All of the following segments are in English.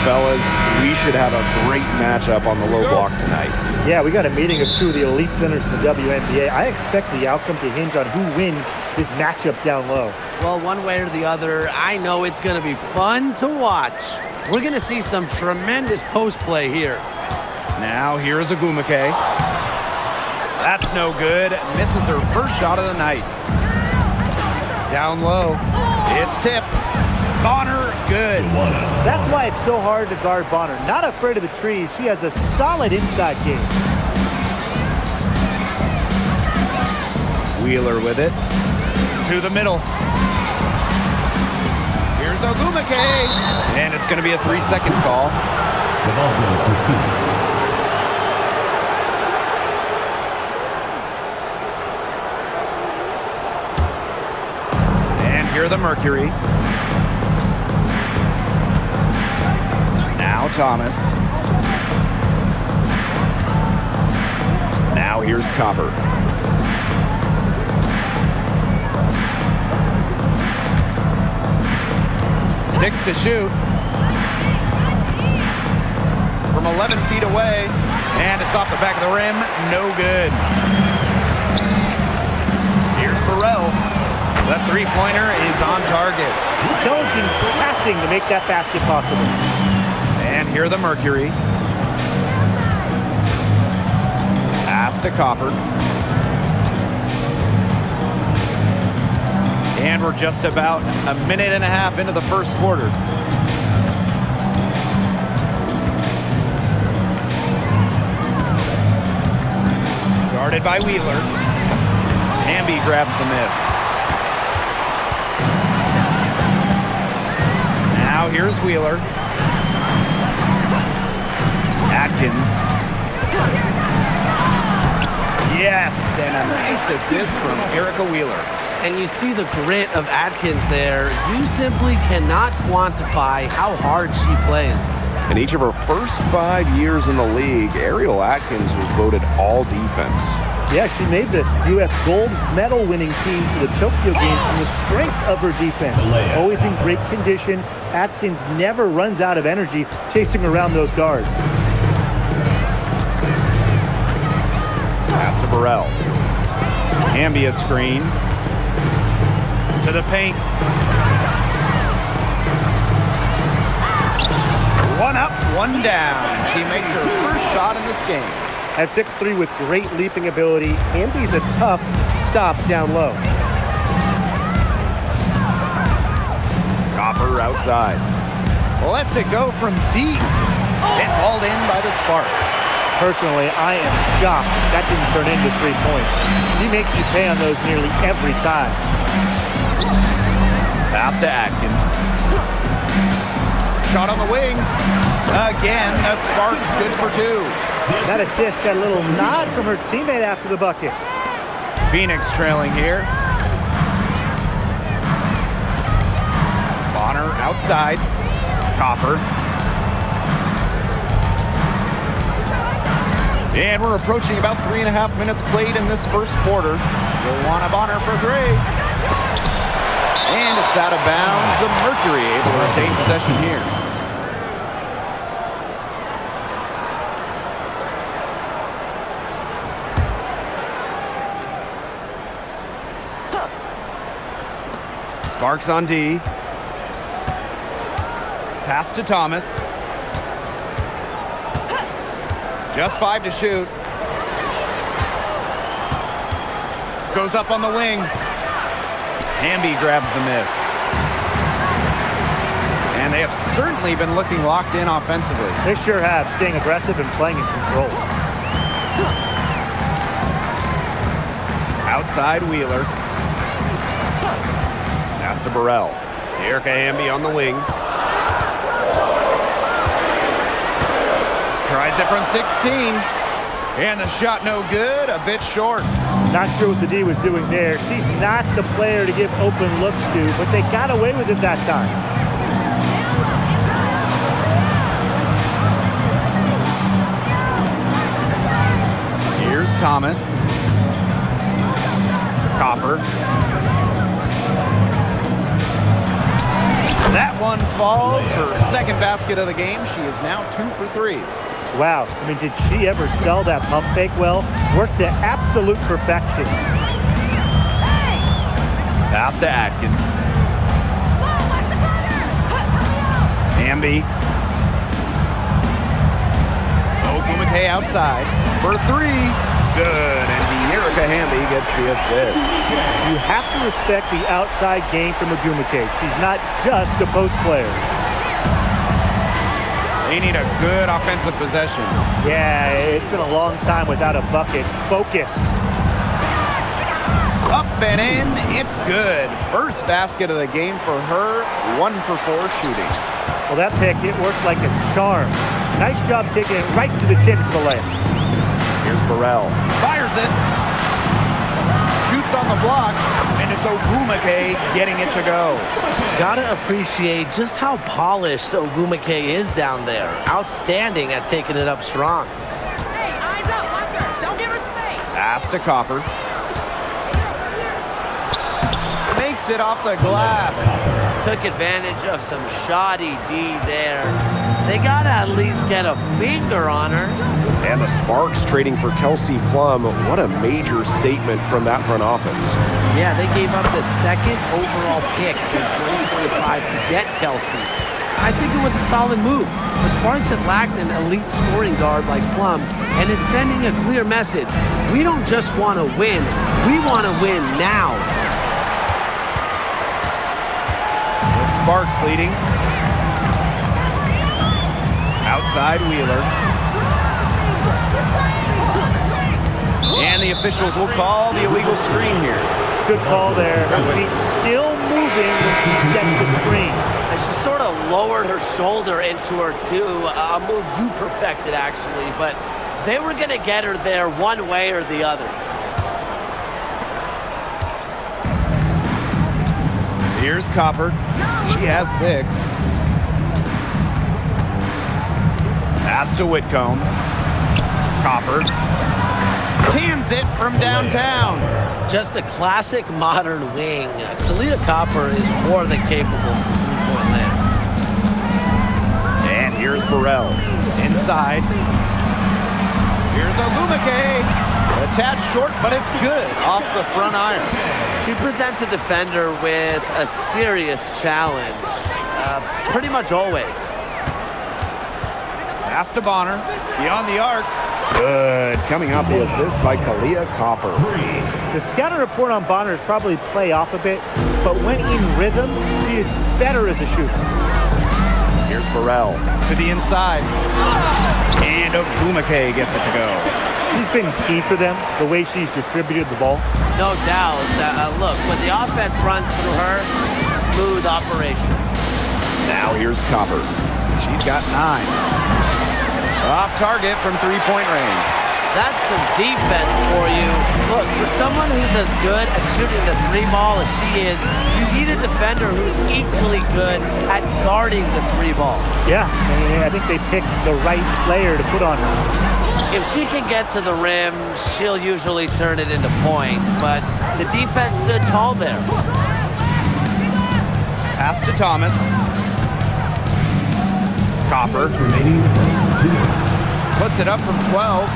Fellas, we should have a great matchup on the low block tonight. Yeah, we got a meeting of two of the elite centers in the WNBA. I expect the outcome to hinge on who wins this matchup down low. Well, one way or the other, I know it's going to be fun to watch. We're going to see some tremendous post play here. Now here's Agumake. That's no good. Misses her first shot of the night. Down low. It's tipped. Bonner, good. That's why it's so hard to guard Bonner. Not afraid of the trees. She has a solid inside game. Wheeler with it. To the middle. Here's Agumake. And it's going to be a 3-second call. The ball goes to Phoenix. And here are the Mercury. Now Thomas. Now here's Copper. Six to shoot. From 11 feet away. And it's off the back of the rim. No good. Here's Burrell. The three-pointer is on target. Intelligent passing to make that basket possible. And here are the Mercury. Pass to Copper. And we're just about a minute and a half into the first quarter. Guarded by Wheeler. Hamby grabs the miss. Now here's Wheeler. Atkins. Yes, and a nice assist from Erica Wheeler. And you see the grit of Atkins there. You simply cannot quantify how hard she plays. In each of her first 5 years in the league, Ariel Atkins was voted all defense. Yeah, she made the U.S. gold medal winning team for the Tokyo Games on the strength of her defense. Always in great condition. Atkins never runs out of energy chasing around those guards. Pass to Burrell. Hamby a screen. To the paint. One up, one down. She makes her first shot in this game. At 6'3" with great leaping ability, Hamby's a tough stop down low. Copper outside. Lets it go from deep. It's hauled in by the Sparks. Personally, I am shocked that didn't turn into 3 points. She makes you pay on those nearly every time. Pass to Atkins. Shot on the wing. Again, the Sparks good for two. That assist got a little nod from her teammate after the bucket. Phoenix trailing here. Bonner outside. Copper. And we're approaching about 3.5 minutes played in this first quarter. Joanna Bonner for three. And it's out of bounds. The Mercury able to retain possession here. Sparks on D. Pass to Thomas. Just 5 to shoot. Goes up on the wing. Hamby grabs the miss. And they have certainly been looking locked in offensively. They sure have, staying aggressive and playing in control. Outside Wheeler. Pass to Burrell. Erica Hamby on the wing. Tries it from 16. And the shot no good, a bit short. Not sure what the D was doing there. She's not the player to give open looks to, but they got away with it that time. Here's Thomas. Copper. That one falls. Her second basket of the game. She is now 2 for 3. Wow, I mean, did she ever sell that pump fake well? Worked to absolute perfection. Pass to Atkins. Hamby. Ogumake outside for 3. Good, and Erica Hamby gets the assist. You have to respect the outside game from Ogumake. She's not just a post player. They need a good offensive possession. Yeah, it's been a long time without a bucket. Focus. Up and in, it's good. First basket of the game for her, 1 for 4 shooting. Well, that pick, it worked like a charm. Nice job taking it right to the tin for the layup. Here's Burrell. Fires it. Shoots on the block, and it's Ogumake getting it to go. Gotta appreciate just how polished Ogumake is down there. Outstanding at taking it up strong. Hey, eyes up, watch her. Don't give her space. Pass to Copper. Makes it off the glass. Took advantage of some shoddy D there. They gotta at least get a finger on her. And the Sparks trading for Kelsey Plum. What a major statement from that front office. Yeah, they gave up the second overall pick in 2025 to get Kelsey. I think it was a solid move. The Sparks have lacked an elite scoring guard like Plum, and it's sending a clear message. We don't just want to win, we want to win now. The Sparks leading. Outside Wheeler. And the officials will call the illegal screen here. Good call there. Her feet still moving when she set the screen. And she sort of lowered her shoulder into her too. A move you perfected actually, but they were going to get her there one way or the other. Here's Copper. She has 6. Pass to Whitcomb. Copper cans it from downtown. Just a classic modern wing. Kalia Copper is more than capable from three-point land. And here's Burrell. Inside. Here's Ogumake. A tad short, but it's good. Off the front iron. She presents a defender with a serious challenge. Pretty much always. Pass to Bonner. Beyond the arc. Good. Coming off the assist by Kalia Copper. The scouting report on Bonner is probably play off a bit, but when in rhythm, she is better as a shooter. Here's Burrell to the inside. And Ogumake gets it to go. She's been key for them, the way she's distributed the ball. No doubt. Look, when the offense runs through her, smooth operation. Now here's Copper. She's got 9. Off target from three-point range. That's some defense for you. Look, for someone who's as good at shooting the 3-ball as she is, you need a defender who's equally good at guarding the 3-ball. Yeah, I think they picked the right player to put on her. If she can get to the rim, she'll usually turn it into points, but the defense stood tall there. Pass to Thomas. Copper Remaining in the first 2 minutes. puts it up from 12.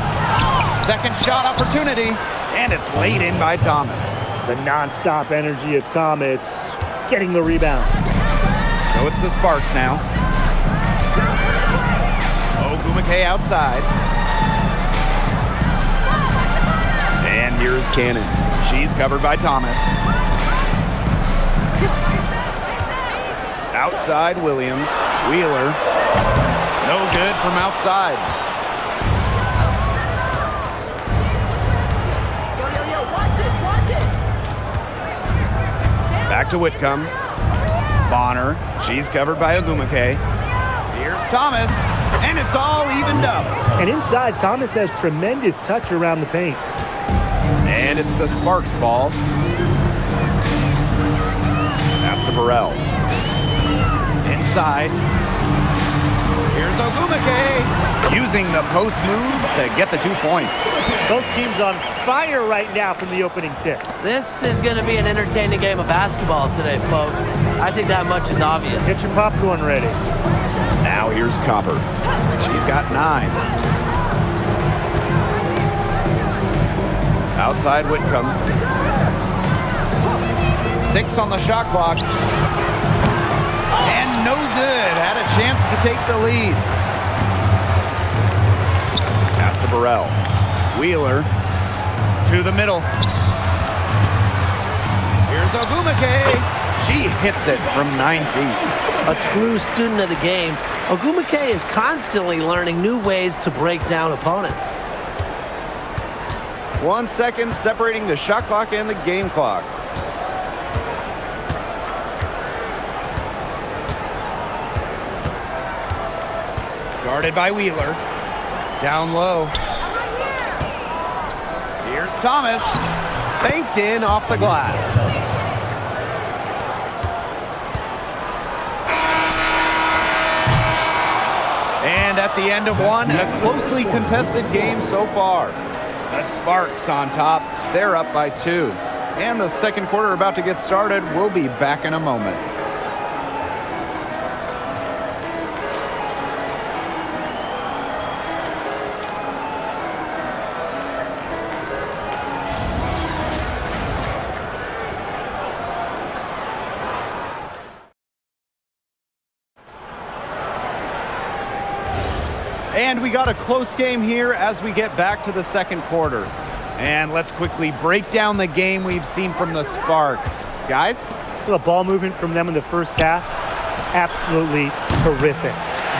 Second shot opportunity, and it's laid in by Thomas. The nonstop energy of Thomas getting the rebound. So it's the Sparks now. Ogumake outside. And here's Cannon. She's covered by Thomas. Outside Williams. Wheeler. No good from outside. Yo, watch this. Back to Whitcomb. Bonner. She's covered by Ogumake. Here's Thomas. And it's all evened up. And inside, Thomas has tremendous touch around the paint. And it's the Sparks ball. Pass to Burrell. Inside. Here's Ogumake. using the post moves to get the 2 points. Both teams on fire right now from the opening tip. This is going to be an entertaining game of basketball today, folks. I think that much is obvious. Get your popcorn ready. Now here's Copper. She's got 9. Outside Whitcomb. 6 on the shot clock. And no good. Had a chance to take the lead. Pass to Burrell. Wheeler to the middle. Here's Ogumake. She hits it from 9 feet. A true student of the game, Ogumake is constantly learning new ways to break down opponents. 1 second separating the shot clock and the game clock. Guarded by Wheeler. Down low. Here's Thomas. Banked in off the glass. And at the end of one, a closely contested game so far. The Sparks on top. They're up by 2. And the second quarter about to get started. We'll be back in a moment. And we got a close game here as we get back to the second quarter. And let's quickly break down the game we've seen from the Sparks. Guys? The ball movement from them in the first half, absolutely terrific.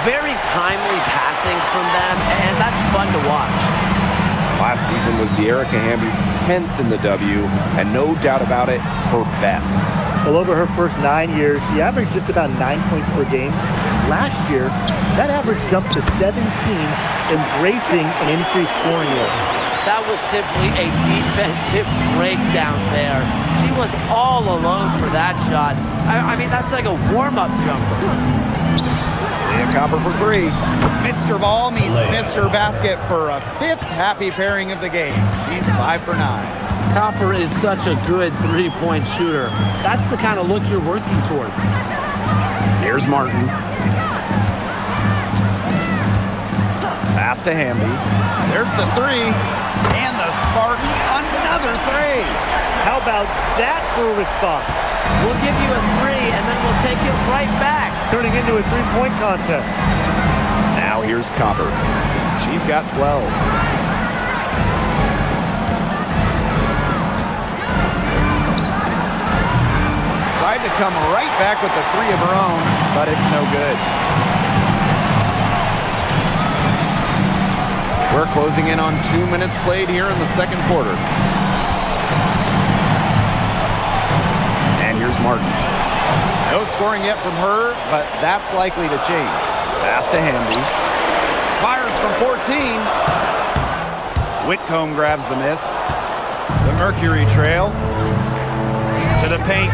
Very timely passing from them, and that's fun to watch. Last season was De'Erica Hamby's 10th in the W, and no doubt about it, her best. Well, over her first 9 years, she averaged just about 9 points per game. Last year, that average jumped to 17, embracing an increased scoring rate. That was simply a defensive breakdown there. She was all alone for that shot. I mean, that's like a warm-up jumper. Leah Copper for 3. Mr. Ball meets Mr. Basket for a 5th happy pairing of the game. She's 5 for 9. Copper is such a good three-point shooter. That's the kind of look you're working towards. Here's Martin. Pass to Hamby. There's the 3. And the Sparks, another 3. How about that for a response? We'll give you a 3, and then we'll take it right back. Turning into a three-point contest. Now here's Copper. She's got 12. Tried to come right back with the 3 of her own, but it's no good. We're closing in on 2 minutes played here in the second quarter. And here's Martin. No scoring yet from her, but that's likely to change. Pass to Hamby. Fires from 14. Whitcomb grabs the miss. The Mercury trail. To the paint.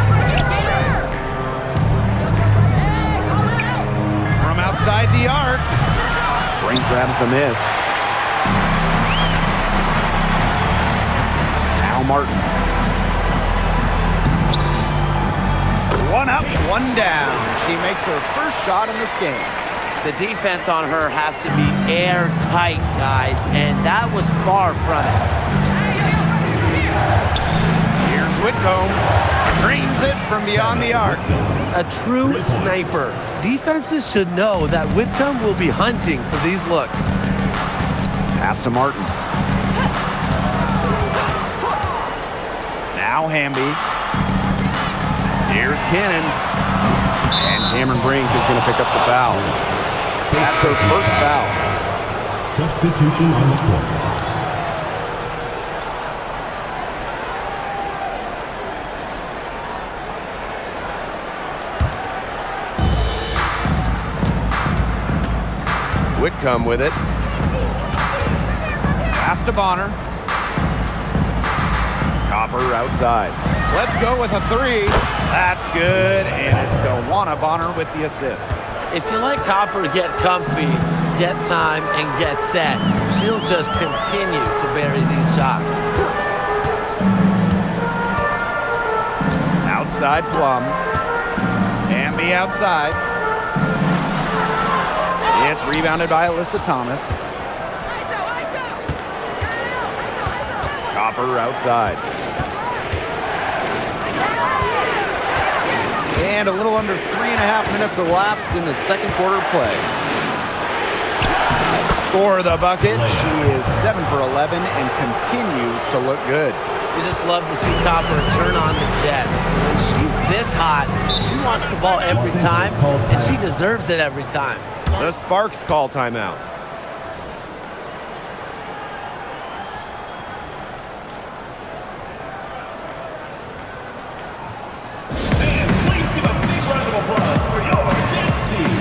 From outside the arc. Brink grabs the miss. Now Martin. 1 up, 1 down. She makes her first shot in this game. The defense on her has to be airtight, guys, and that was far from it. Here's Whitcomb. Dreams it from beyond the arc. A true sniper. Defenses should know that Whitcomb will be hunting for these looks. Pass to Martin. Now Hamby. Here's Cannon. And Cameron Brink is going to pick up the foul. That's her first foul. Substitution on the court. Whitcomb with it. Pass to Bonner. Copper outside. Let's go with a 3. That's good, and it's Dewana Bonner with the assist. If you let Copper get comfy, get time, and get set. She'll just continue to bury these shots. Outside Plum. Amby outside. It's rebounded by Alyssa Thomas. Copper outside. And a little under 3.5 minutes elapsed in the second quarter play. Score the bucket. She is 7 for 11 and continues to look good. You just love to see Copper turn on the jets. When she's this hot, she wants the ball every time, and she deserves it every time. The Sparks call timeout. And please give a big round of applause for your dance team.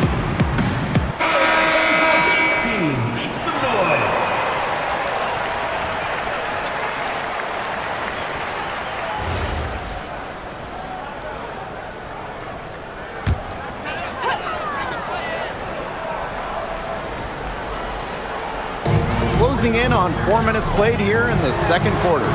Dance team, make some noise. Closing in on 4 minutes played here in the second quarter.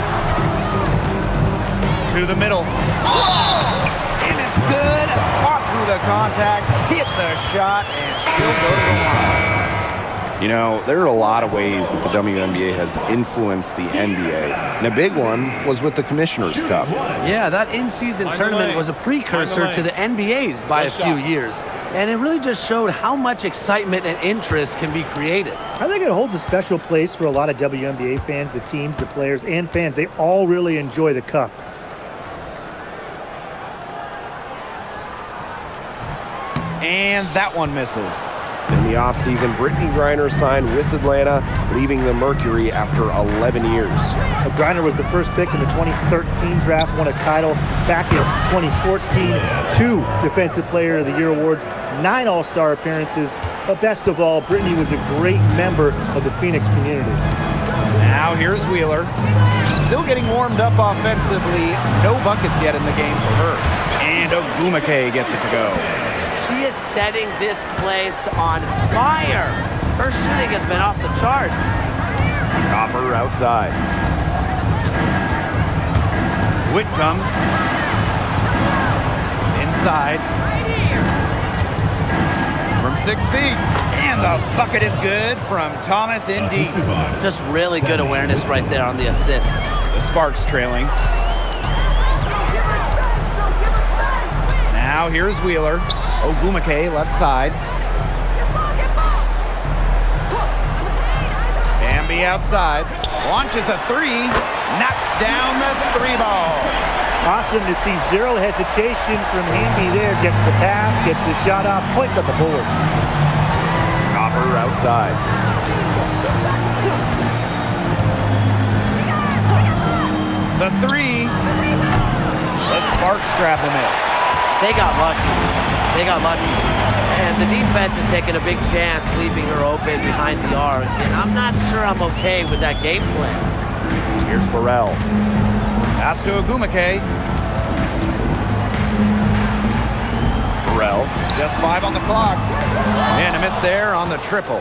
To the middle. And it's good. Fought through the contact, hit the shot, and she'll go to the line. You know, there are a lot of ways that the WNBA has influenced the NBA. And a big one was with the Commissioner's Cup. Yeah, that in-season tournament was a precursor to the NBA's by a few years. And it really just showed how much excitement and interest can be created. I think it holds a special place for a lot of WNBA fans, the teams, the players, and fans. They all really enjoy the cup. And that one misses. In the offseason, Brittany Griner signed with Atlanta, leaving the Mercury after 11 years. Griner was the first pick in the 2013 draft, won a title back in 2014, 2 Defensive Player of the Year awards, 9 All-Star appearances. But best of all, Brittany was a great member of the Phoenix community. Now here's Wheeler. Still getting warmed up offensively. No buckets yet in the game for her. And Ogumake gets it to go. She is setting this place on fire. Her shooting has been off the charts. Copper outside. Whitcomb. Inside. From 6 feet. And the bucket is good from Thomas in deep. Just really good awareness right there on the assist. The Sparks trailing. Now here's Wheeler. Ogumake left side. Amby outside. Launches a 3. Knocks down the 3 ball. Awesome to see zero hesitation from Amby there. Gets the pass, gets the shot off, points on the board. Copper outside. The 3. The Sparks grab the miss. They got lucky. They got lucky. And the defense is taking a big chance, leaving her open behind the arc. And I'm not sure I'm okay with that game plan. Here's Burrell. Pass to Ogumake. Burrell, just 5 on the clock. And a miss there on the triple.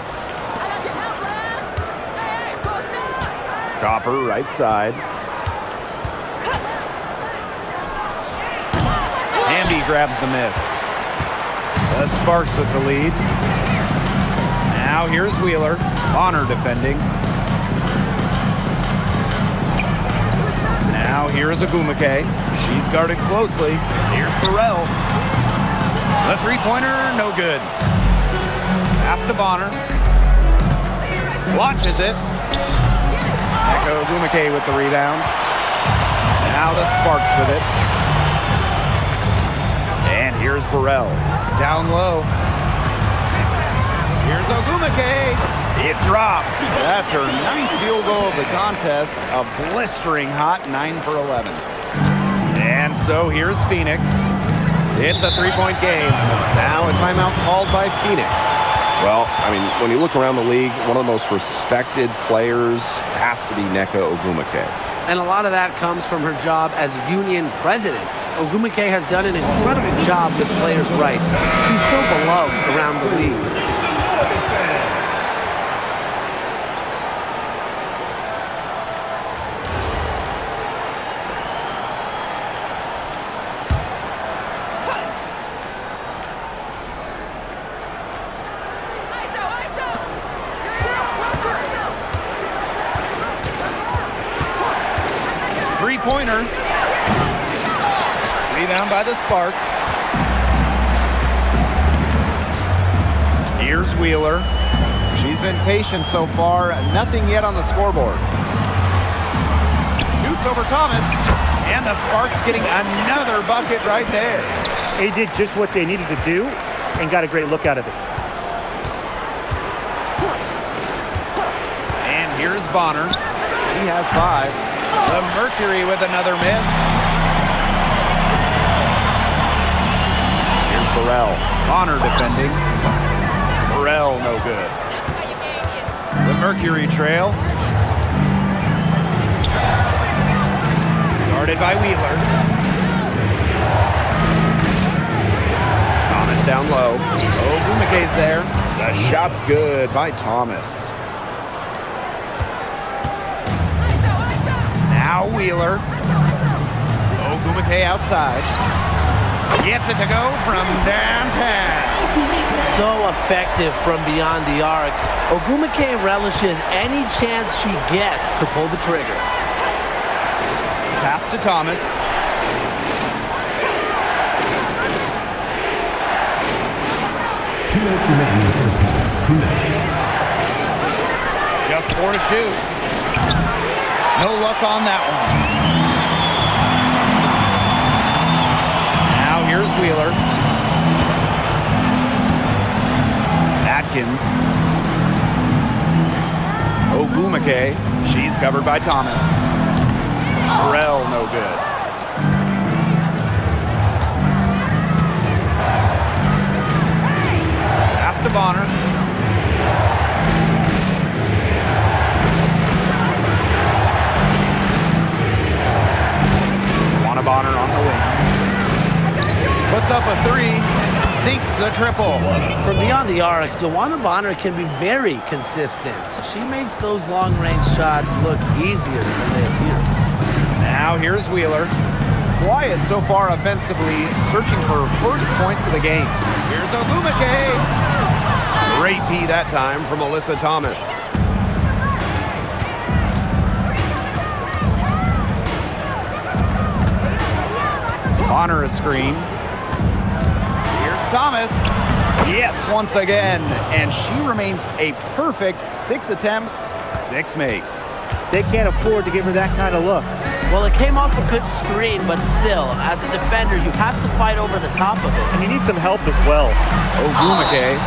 Copper right side. Amby grabs the miss. The Sparks with the lead. Now here's Wheeler. Bonner defending. Now here's Ogumake. She's guarded closely. Here's Burrell. The three-pointer, no good. Pass to Bonner. Launches it. Echo Ogumake with the rebound. Now the Sparks with it. And here's Burrell. Down low. Here's Ogumake. It drops. That's her 9th field goal of the contest. A blistering hot 9 for 11. And so here's Phoenix. It's a 3-point game. Now a timeout called by Phoenix. Well, I mean, when you look around the league, one of the most respected players has to be Nneka Ogumake. And a lot of that comes from her job as union president. Ogumake has done an incredible job with players' rights. She's so beloved around the league. three-pointer. Rebound by the Sparks. Here's Wheeler. She's been patient so far. Nothing yet on the scoreboard. Shoots over Thomas. And the Sparks getting another bucket right there. They did just what they needed to do and got a great look out of it. And here's Bonner. He has 5. The Mercury with another miss. Here's Burrell. Bonner defending. Burrell no good. The Mercury trail. Guarded by Wheeler. Thomas down low. Oh, Bumike's there. The shot's good by Thomas. Now Wheeler. Oh, Bumike outside. Gets it to go from downtown. So effective from beyond the arc. Ogumike relishes any chance she gets to pull the trigger. Pass to Thomas. 2 minutes remaining in the first half. 2 minutes. Just 4 to shoot. No luck on that one. Now here's Wheeler. Atkins. Ogumike. She's covered by Thomas. Burrell no good. Pass to Bonner. Bonner on the wing. Puts up a 3. Sinks the triple. From beyond the arc, DeWanna Bonner can be very consistent. She makes those long-range shots look easier than they appear. Now here's Wheeler. Quiet so far offensively, searching for first points of the game. Here's Ogumike. Great D that time from Alyssa Thomas. Bonner a screen. Here's Thomas. Yes, once again. And she remains a perfect 6 attempts, 6 makes. They can't afford to give her that kind of look. Well, it came off a good screen, but still, as a defender, you have to fight over the top of it. And you need some help as well. Ogumike.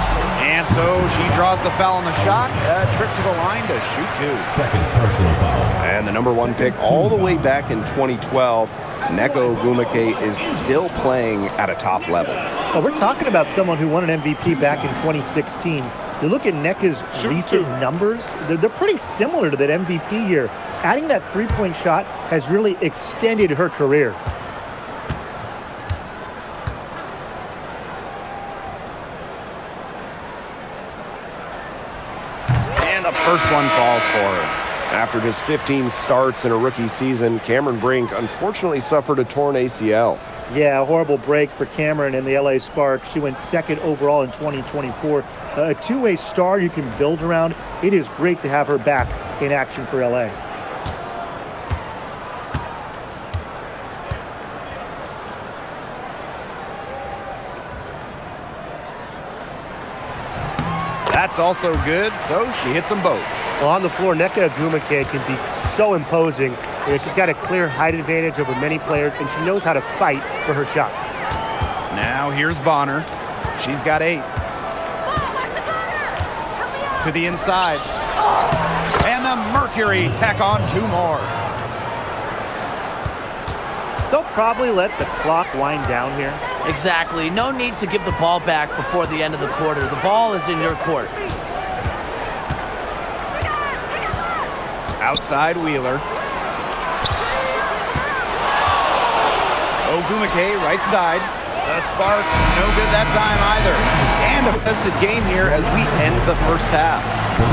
And so she draws the foul on the shot. Trip to the line to shoot 2. Second personal foul. And the number 1 pick all the way back in 2012. Neko Ogumike is still playing at a top level. Well, we're talking about someone who won an MVP back in 2016. You look at Neka's recent numbers, they're pretty similar to that MVP year. Adding that three-point shot has really extended her career. And the first one falls for her. After just 15 starts in a rookie season, Cameron Brink unfortunately suffered a torn ACL. Yeah, a horrible break for Cameron and the LA Sparks. She went 2nd overall in 2024. A two-way star you can build around. It is great to have her back in action for LA. That's also good, so she hits them both. Well, on the floor, Nneka Ogumike can be so imposing. She's got a clear height advantage over many players, and she knows how to fight for her shots. Now here's Bonner. She's got 8. To the inside. And the Mercury tack on 2 more. They'll probably let the clock wind down here. Exactly. No need to give the ball back before the end of the quarter. The ball is in your court. Outside Wheeler. Ogumike, right side. The Sparks, no good that time either. And a contested game here as we end the first half.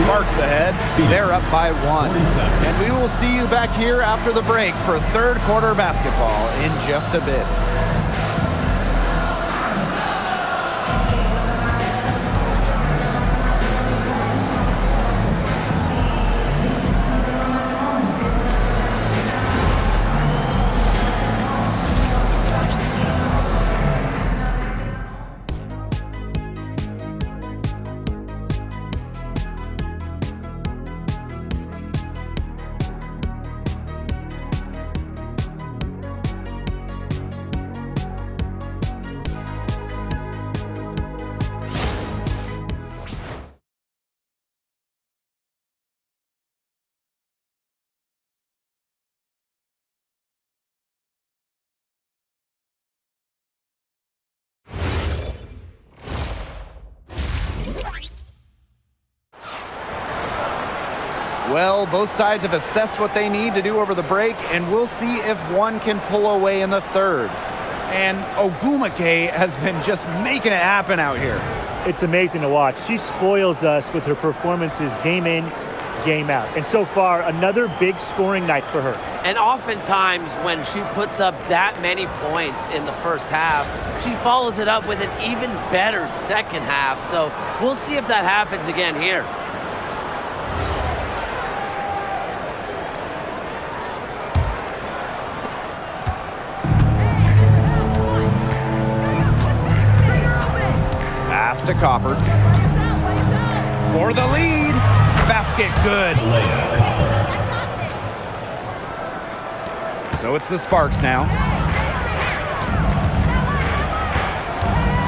Sparks ahead. They're up by 1. And we will see you back here after the break for third quarter basketball in just a bit. Well, both sides have assessed what they need to do over the break, and we'll see if one can pull away in the third. And Ogwumike has been just making it happen out here. It's amazing to watch. She spoils us with her performances game in, game out. And so far, another big scoring night for her. And oftentimes when she puts up that many points in the first half, she follows it up with an even better second half. So we'll see if that happens again here. Pass to Copper. For the lead. Basket good. So it's the Sparks now.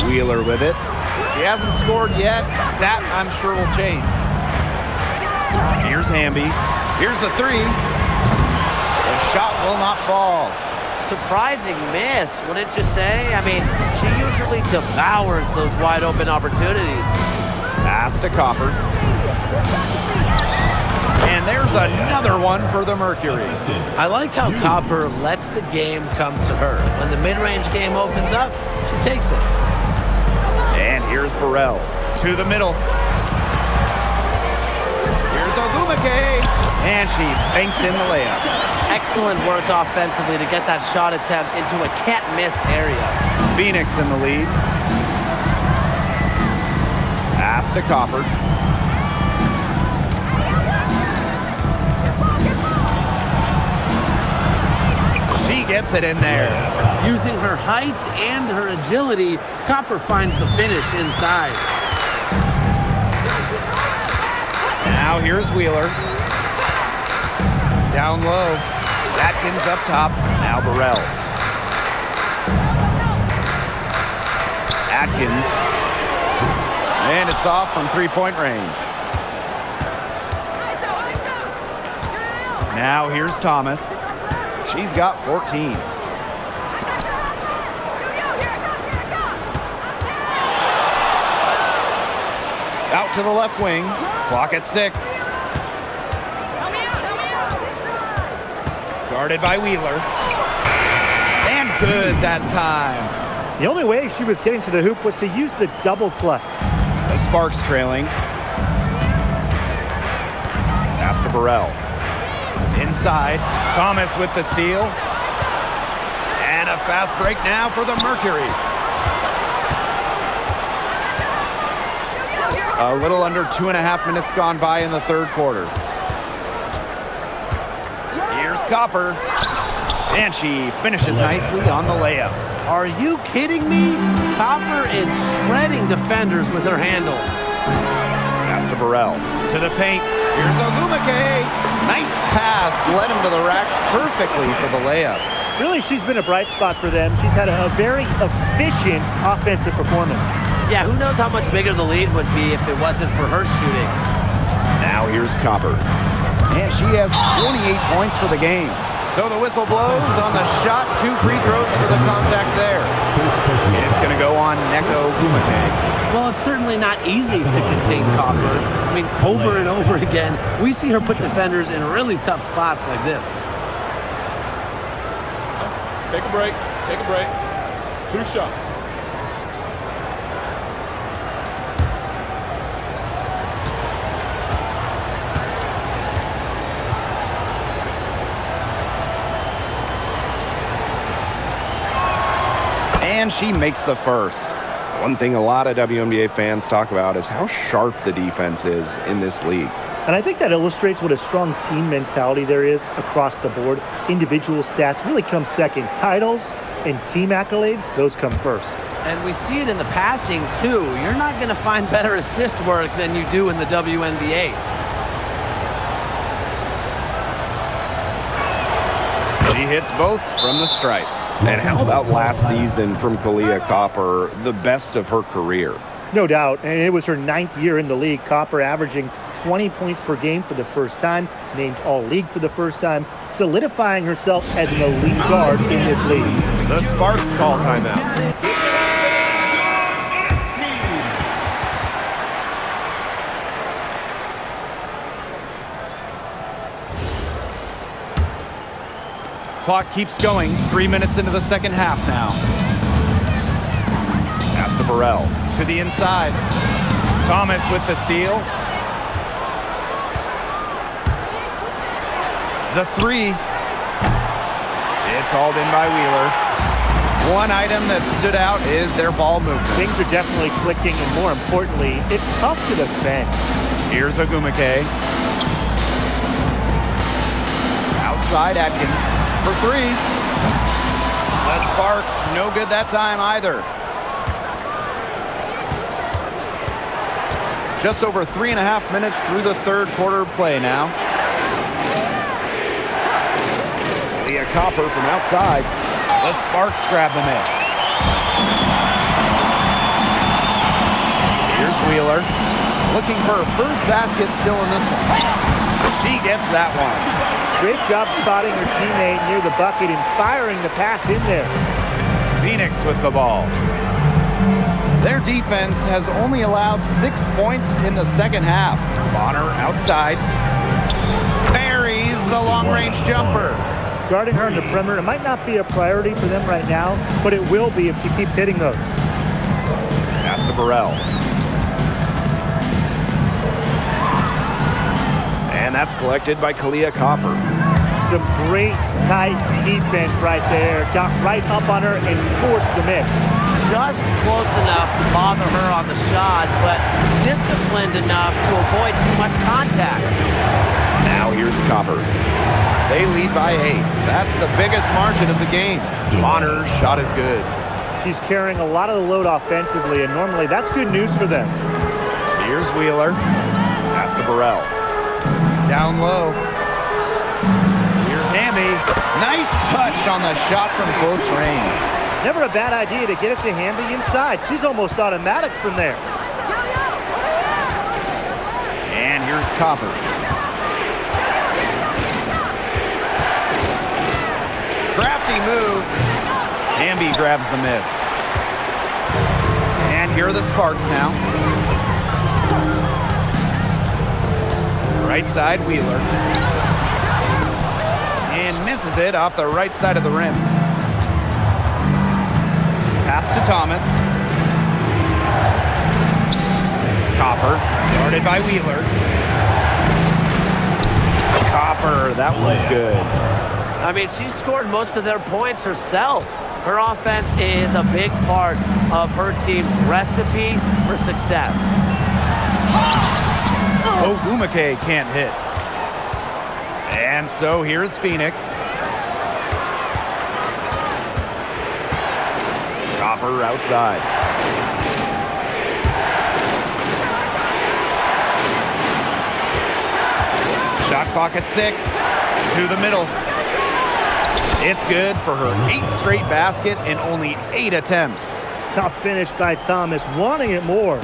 Wheeler with it. She hasn't scored yet. That, I'm sure, will change. Here's Hamby. Here's the three. The shot will not fall. Surprising miss, wouldn't you say? I mean, she usually devours those wide open opportunities. Pass to Copper. And there's another one for the Mercury. I like how Copper lets the game come to her. When the mid-range game opens up, she takes it. And here's Burrell to the middle. Here's Ogwumike. And she banks in the layup. Excellent work offensively to get that shot attempt into a can't-miss area. Phoenix in the lead. Pass to Copper. She gets it in there. Using her height and her agility, Copper finds the finish inside. Now here's Wheeler. Down low. Atkins up top. Now Burrell. Atkins. And it's off from three-point range. Now here's Thomas. She's got 14. Out to the left wing. Clock at 6. Guarded by Wheeler. And good that time. The only way she was getting to the hoop was to use the double clutch. The Sparks trailing. Pass to Burrell. Inside. Thomas with the steal. And a fast break now for the Mercury. A little under 2.5 minutes gone by in the third quarter. Here's Copper. And she finishes nicely on the layup. Are you kidding me? Copper is shredding defenders with her handles. Pass to Burrell. To the paint. Here's Ogwumike. Nice pass. Led him to the rack perfectly for the layup. Really, she's been a bright spot for them. She's had a very efficient offensive performance. Yeah, who knows how much bigger the lead would be if it wasn't for her shooting. Now here's Copper. And she has 28 points for the game. So the whistle blows on the shot. 2 free throws for the contact there. It's going to go on Neko Ogwumike. Well, it's certainly not easy to contain Copper. I mean, over and over again, we see her put defenders in really tough spots like this. Take a break. Take a break. 2 shots. And she makes the first. One thing a lot of WNBA fans talk about is how sharp the defense is in this league. And I think that illustrates what a strong team mentality there is across the board. Individual stats really come second. Titles and team accolades, those come first. And we see it in the passing, too. You're not going to find better assist work than you do in the WNBA. She hits both from the stripe. And how about last season from Kalia Copper, the best of her career? No doubt, and it was her 9th year in the league. Copper averaging 20 points per game for the first time, named All-League for the first time, solidifying herself as an elite guard in this league. The Sparks call timeout. Clock keeps going. 3 minutes into the second half now. Pass to Burrell. To the inside. Thomas with the steal. The three. It's hauled in by Wheeler. One item that stood out is their ball movement. Things are definitely clicking, and more importantly, it's tough to defend. Here's Ogumake. Outside Atkins for three. The Sparks, no good that time either. Just over 3.5 minutes through the third quarter play now. Leah Copper from outside. The Sparks grab the miss. Here's Wheeler. Looking for her first basket still in this one. She gets that one. Great job spotting her teammate near the bucket and firing the pass in there. Phoenix with the ball. Their defense has only allowed 6 points in the second half. Bonner outside. Buries the long-range jumper. Guarding her in the perimeter, it might not be a priority for them right now, but it will be if she keeps hitting those. Pass to Burrell. And that's collected by Kalia Copper. Some great tight defense right there. Got right up on her and forced the miss. Just close enough to bother her on the shot, but disciplined enough to avoid too much contact. Now here's Copper. They lead by 8. That's the biggest margin of the game. Bonner's shot is good. She's carrying a lot of the load offensively, and normally that's good news for them. Here's Wheeler. Pass to Burrell. Down low. Here's Hamby. Nice touch on the shot from close range. Never a bad idea to get it to Hamby inside. She's almost automatic from there. And here's Copper. Crafty move. Hamby grabs the miss. And here are the Sparks now. Right side, Wheeler. And misses it off the right side of the rim. Pass to Thomas. Copper, guarded by Wheeler. Copper, that was good. I mean, she scored most of their points herself. Her offense is a big part of her team's recipe for success. Ogumake can't hit. And so here's Phoenix. Copper outside. Shot clock at 6. To the middle. It's good for her 8th straight basket in only 8 attempts. Tough finish by Thomas, wanting it more.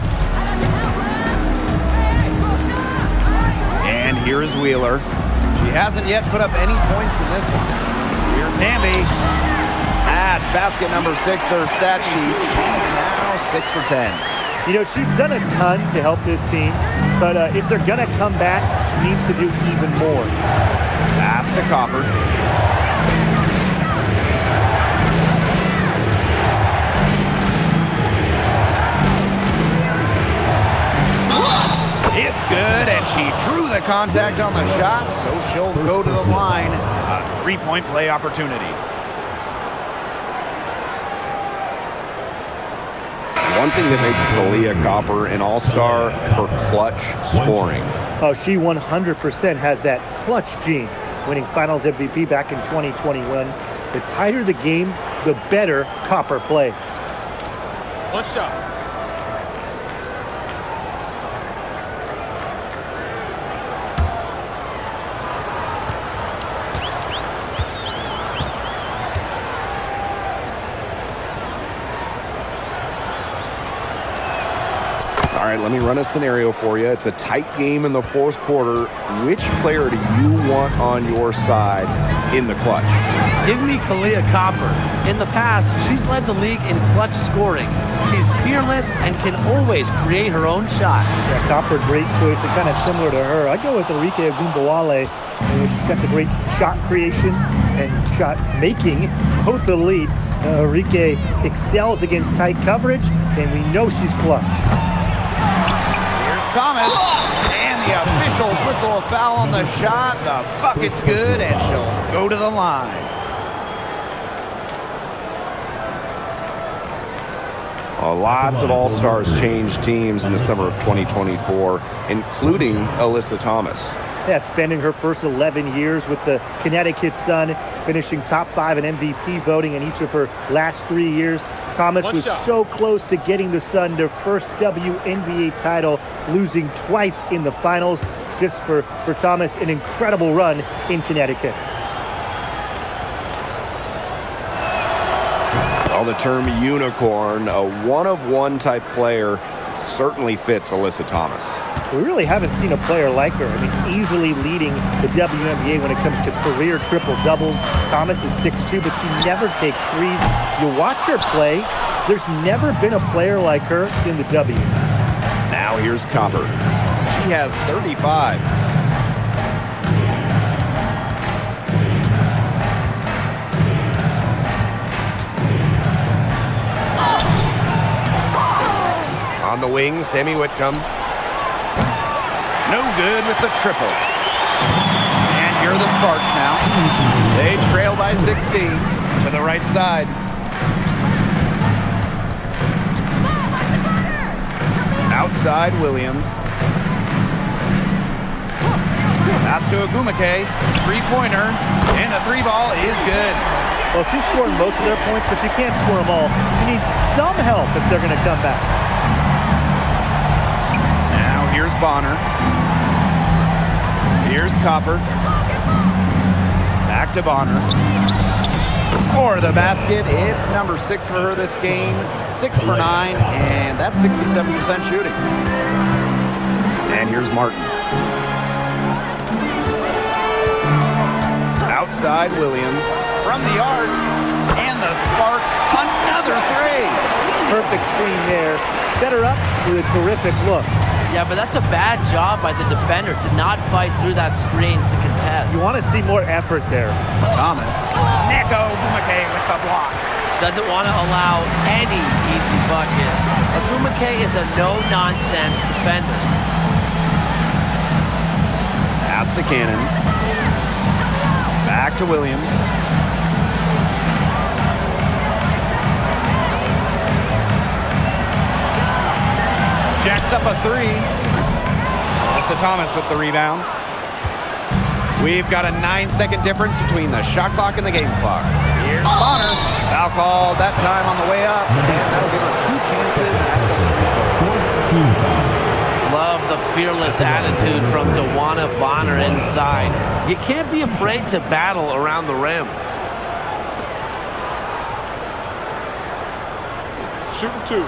And here is Wheeler. She hasn't yet put up any points in this one. Here's Hamby. At basket number 6, their stat sheet. She's now 6 for 10. You know, she's done a ton to help this team, but if they're going to come back, she needs to do even more. Pass to Copper. It's good, and she drew the contact on the shot, so she'll go to the line. A 3-point play opportunity. One thing that makes Kalia Copper an all-star, her clutch scoring. Oh, she 100% has that clutch gene, winning Finals MVP back in 2021. The tighter the game, the better Copper plays. One shot. All right, let me run a scenario for you. It's a tight game in the fourth quarter. Which player do you want on your side in the clutch? Give me Kalia Copper. In the past, she's led the league in clutch scoring. She's fearless and can always create her own shot. Yeah, Copper, great choice and kind of similar to her. I go with Enrique Ogunbowale. She's got the great shot creation and shot making, both the lead. Enrique excels against tight coverage, and we know she's clutch. Here's Thomas, and the officials whistle a foul on the shot. The bucket's good, and she'll go to the line. Lots of All-Stars changed teams in the summer of 2024, including Alyssa Thomas. Yeah, spending her first 11 years with the Connecticut Sun, finishing top 5 in MVP voting in each of her last 3 years. Thomas was so close to getting the Sun their first WNBA title, losing twice in the finals. Just for Thomas, an incredible run in Connecticut. Well, the term unicorn, a one-of-one type player, certainly fits Alyssa Thomas. We really haven't seen a player like her. I mean, easily leading the WNBA when it comes to career triple-doubles. Thomas is 6'2", but she never takes threes. You watch her play, there's never been a player like her in the W. Now here's Copper. She has 35. On the wing, Sammy Whitcomb. No good with the triple. And here are the Sparks now. They trail by 16 to the right side. Outside, Williams. Pass to Agumake. Three-pointer. And the three ball is good. Well, she's scoring most of their points, but she can't score them all. You need some help if they're going to come back. Now here's Bonner. Here's Copper. Back to Bonner. Score the basket. It's number 6 for her this game. 6 for 9, and that's 67% shooting. And here's Martin. Outside, Williams. From the arc, and the Sparks, another three. Perfect screen there. Set her up with a terrific look. Yeah, but that's a bad job by the defender to not fight through that screen to contest. You want to see more effort there. Thomas. Neko Agumake with the block. Doesn't want to allow any easy buckets. Agumake is a no-nonsense defender. Pass to Cannon. Back to Williams. Jacks up a three. Alyssa Thomas with the rebound. We've got a 9-second difference between the shot clock and the game clock. Here's Bonner. Foul called that time on the way up. And that'll give her 2 chances. Love the fearless attitude from Dawana Bonner inside. You can't be afraid to battle around the rim. Shooting 2.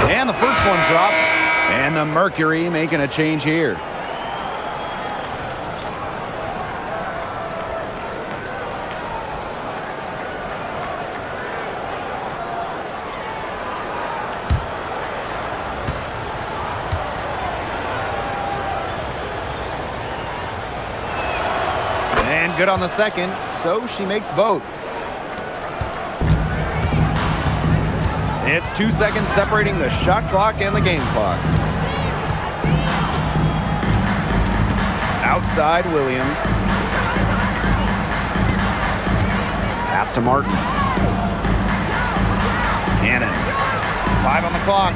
And the first one drops. And the Mercury making a change here. And good on the second, so she makes both. It's 2 seconds separating the shot clock and the game clock. Outside, Williams. Pass to Martin. Cannon. 5 on the clock.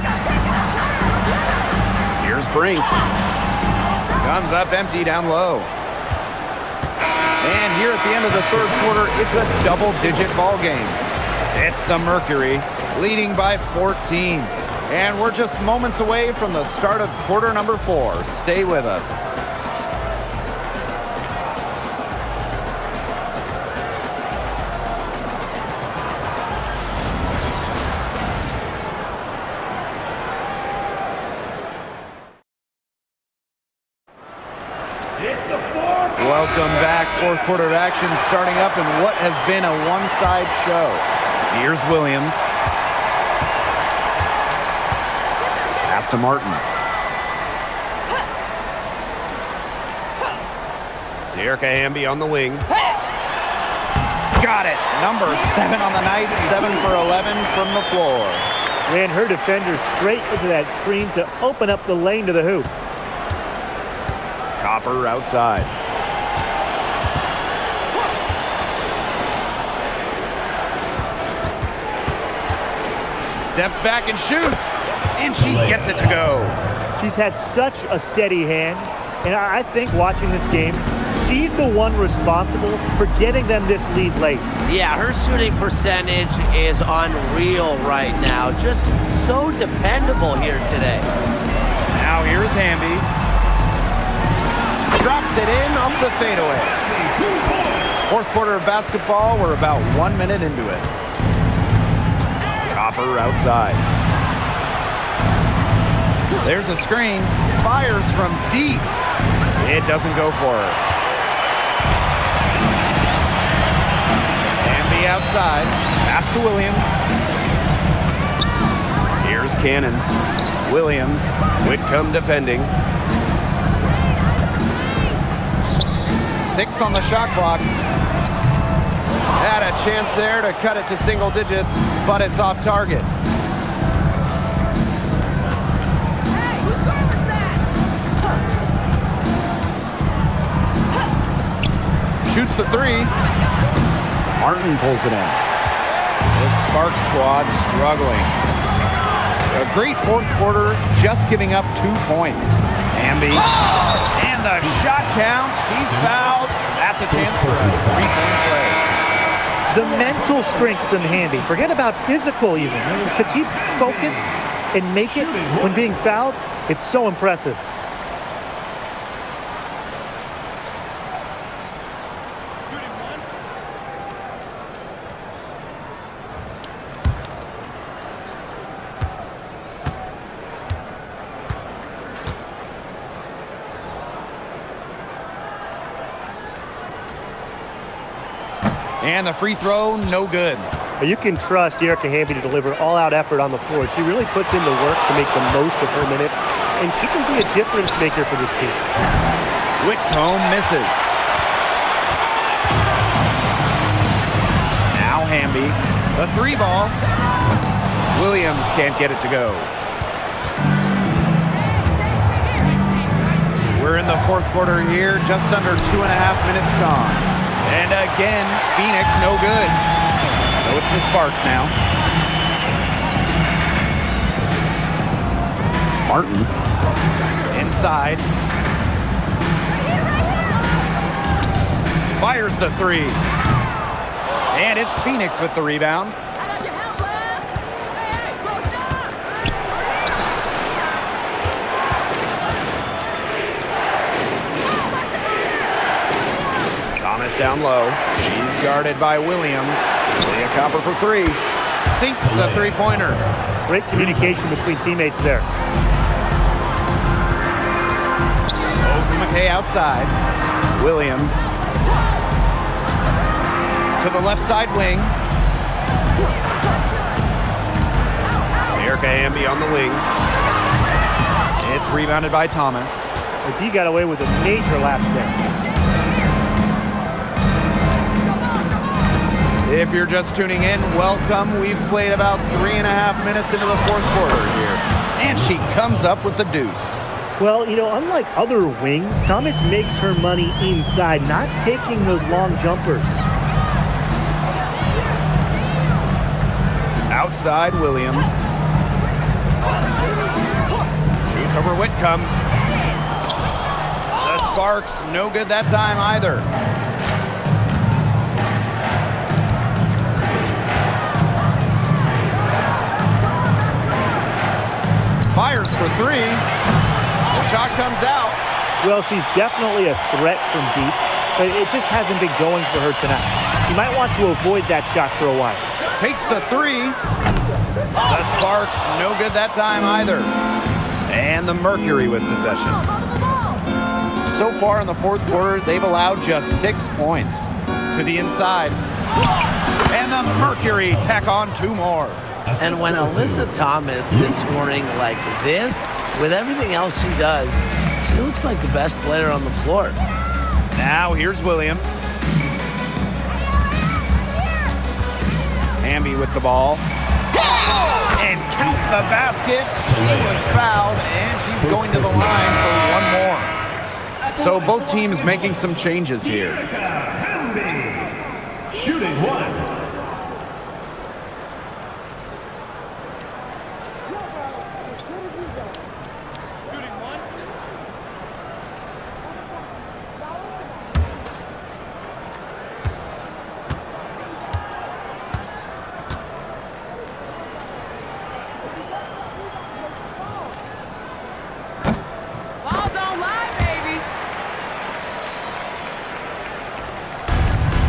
Here's Brink. Comes up empty down low. And here at the end of the third quarter, it's a double-digit ball game. It's the Mercury, leading by 14. And we're just moments away from the start of quarter number 4. Stay with us. Welcome back Fourth quarter of action starting up in what has been a one-side show. Here's Williams. Pass to Martin. Erica Hamby on the wing. Got it. Number 7 on the night, 7 for 11 from the floor. Ran her defender straight into that screen to open up the lane to the hoop. Copper outside. Steps back and shoots. And she gets it to go. She's had such a steady hand, and I think watching this game, she's the one responsible for getting them this lead late. Yeah, her shooting percentage is unreal right now. Just so dependable here today. Now here's Hamby. Drops it in off the fadeaway. Fourth quarter of basketball, we're about 1 minute into it. Copper outside. There's a screen. Fires from deep. It doesn't go for her. Hamby outside. Pass to Williams. Here's Cannon. Williams. Whitcomb defending. 6 on the shot clock. Had a chance there to cut it to single digits, but it's off target. Shoots the 3. Martin pulls it in. The Spark squad struggling. A great fourth quarter, just giving up 2 points. Hamby. And the shot counts. She's fouled. That's a chance for a 3-point play. The mental strength from Hamby, forget about physical even, to keep focus and make it when being fouled, it's so impressive. And the free throw, no good. You can trust Erica Hamby to deliver all-out effort on the floor. She really puts in the work to make the most of her minutes, and she can be a difference maker for this team. Whitcomb misses. Now Hamby, the 3 ball. Williams can't get it to go. We're in the fourth quarter here, just under 2.5 minutes gone. And again, Phoenix no good. So it's the Sparks now. Martin inside. Fires the 3. And it's Phoenix with the rebound. I got your help, left. Hey, close down. Thomas down low. She's guarded by Williams. Leah Copper for 3. Sinks the 3-pointer. Great communication between teammates there. McKay outside. Williams to the left side wing. Erica Hamby on the wing. It's rebounded by Thomas. The D got away with a major lapse there. If you're just tuning in, welcome. We've played about 3.5 minutes into the fourth quarter here. And she comes up with the deuce. Well, you know, unlike other wings, Thomas makes her money inside, not taking those long jumpers. Outside, Williams. Shoots over Whitcomb. The Sparks, no good that time either. Fires for 3. The shot comes out. Well, she's definitely a threat from deep, but it just hasn't been going for her tonight. You might want to avoid that shot for a while. Takes the 3. The Sparks, no good that time either. And the Mercury with possession. So far in the fourth quarter, they've allowed just 6 points. To the inside. And the Mercury tack on 2 more. And when Alyssa Thomas is scoring like this, with everything else she does, she looks like the best player on the floor. Now here's Williams. Hamby with the ball. And count the basket. She was fouled, and she's going to the line for 1 more. So both teams making some changes here. Shooting 1.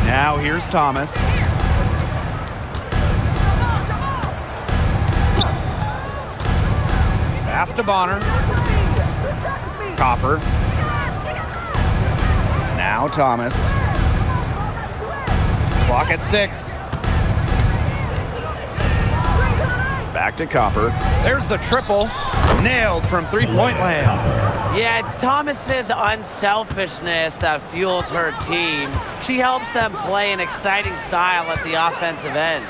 Now here's Thomas. Pass to Bonner. Copper. Now Thomas. Clock at 6. Back to Copper. There's the triple. Nailed from three-point land. Yeah, it's Thomas's unselfishness that fuels her team. She helps them play an exciting style at the offensive end.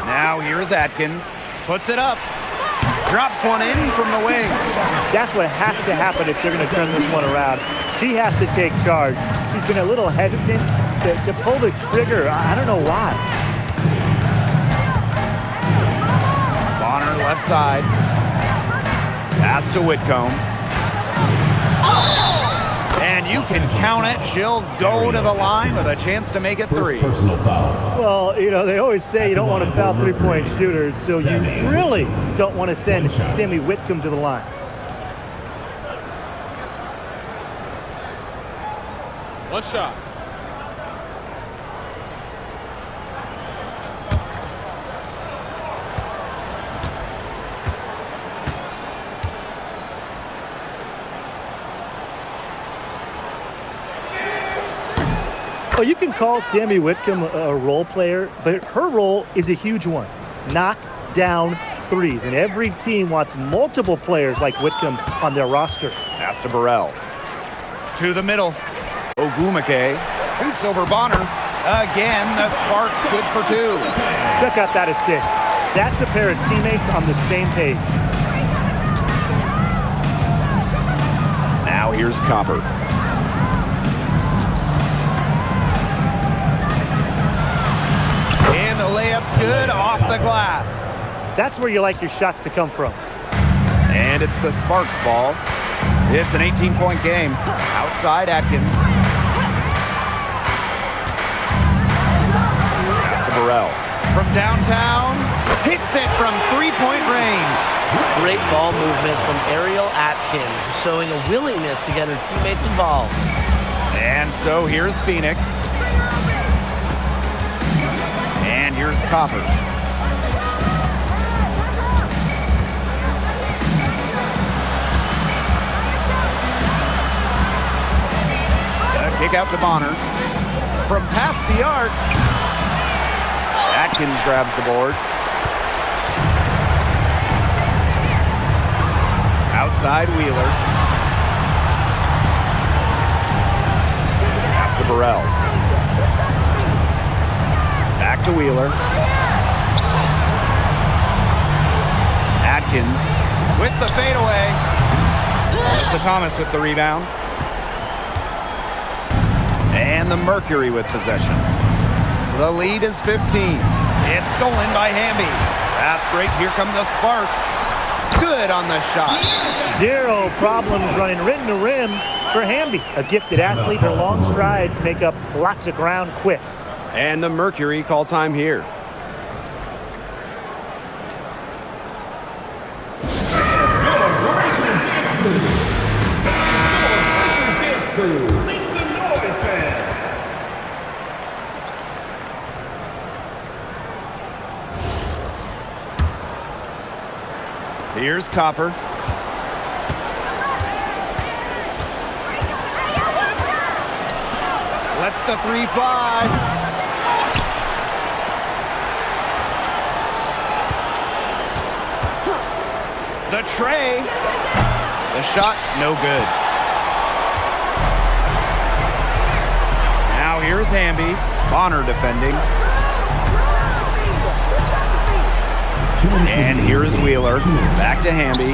Now here's Atkins. Puts it up. Drops one in from the wing. That's what has to happen if they're going to turn this one around. She has to take charge. She's been a little hesitant to pull the trigger. I don't know why. Bonner left side. Pass to Whitcomb. And you can count it. She'll go to the line with a chance to make it 3. Personal foul. Well, you know, they always say you don't want to foul three-point shooters, so you really don't want to send Sammy Whitcomb to the line. One shot. Well, you can call Sammy Whitcomb a role player, but her role is a huge one. Knock down threes, and every team wants multiple players like Whitcomb on their roster. Pass to Burrell. To the middle. Ogumake shoots over Bonner. Again, the Sparks good for 2. Check out that assist. That's a pair of teammates on the same page. Now here's Copper. And the layup's good off the glass. That's where you like your shots to come from. And it's the Sparks ball. It's an 18-point game. Outside Atkins. Pass to Burrell. From downtown. Hits it from three-point range. Great ball movement from Ariel Atkins, showing a willingness to get her teammates involved. And so here's Phoenix. And here's Copper. A kick out to Bonner. From past the arc. Atkins grabs the board. Outside Wheeler. Pass to Burrell. Back to Wheeler. Atkins with the fadeaway. Alyssa Thomas with the rebound. And the Mercury with possession. The lead is 15. It's stolen by Hamby. Fast break. Here come the Sparks. Good on the shot. Zero problems running rim to rim for Hamby. A gifted athlete, her long strides make up lots of ground quick. And the Mercury call time here. Make some noise, fans. Here's Copper. Makes the three fly. The tray. The shot, no good. Now here's Hamby. Bonner defending. And here's Wheeler. Back to Hamby.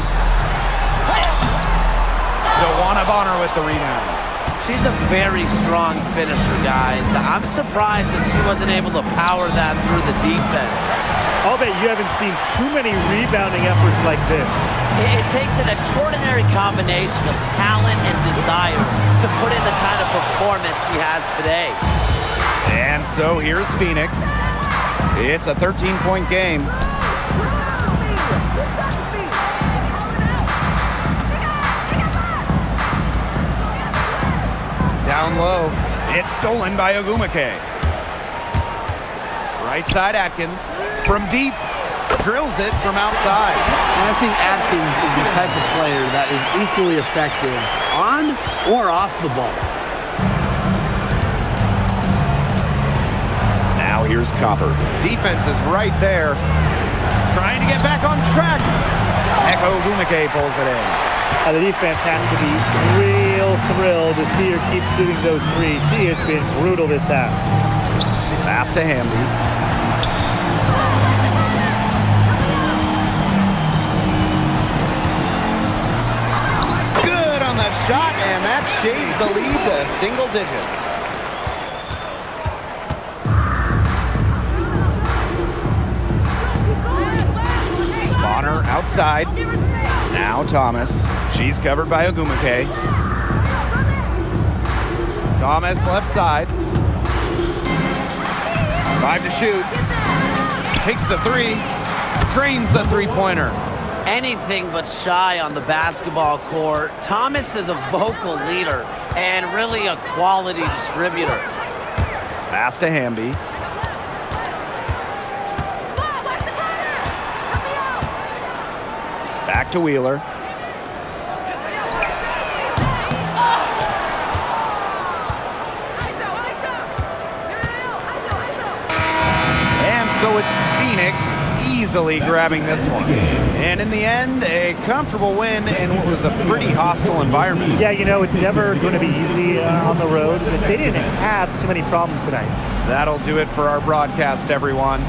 Joanna Bonner with the rebound. She's a very strong finisher, guys. I'm surprised that she wasn't able to power that through the defense. I'll bet you haven't seen too many rebounding efforts like this. It takes an extraordinary combination of talent and desire to put in the kind of performance she has today. And so here's Phoenix. It's a 13-point game. Down low. It's stolen by Ogumake. Right side Atkins. From deep. Drills it from outside. And I think Atkins is the type of player that is equally effective on or off the ball. Now here's Copper. Defense is right there. Trying to get back on track. Echo Ogumake pulls it in. The defense has to be real thrilled to see her keep shooting those threes. She has been brutal this half. Pass to Hamby. On the shot, and that shades the lead to single digits. Bonner outside. Now Thomas. She's covered by Ogumake. Thomas left side. 5 to shoot. Takes the three. Drains the three-pointer. Anything but shy on the basketball court. Thomas is a vocal leader and really a quality distributor. Pass to Hamby. Back to Wheeler. And so it's Phoenix easily grabbing this one. And in the end, a comfortable win in what was a pretty hostile environment. Yeah, you know, it's never going to be easy on the road, but they didn't have too many problems tonight. That'll do it for our broadcast, everyone.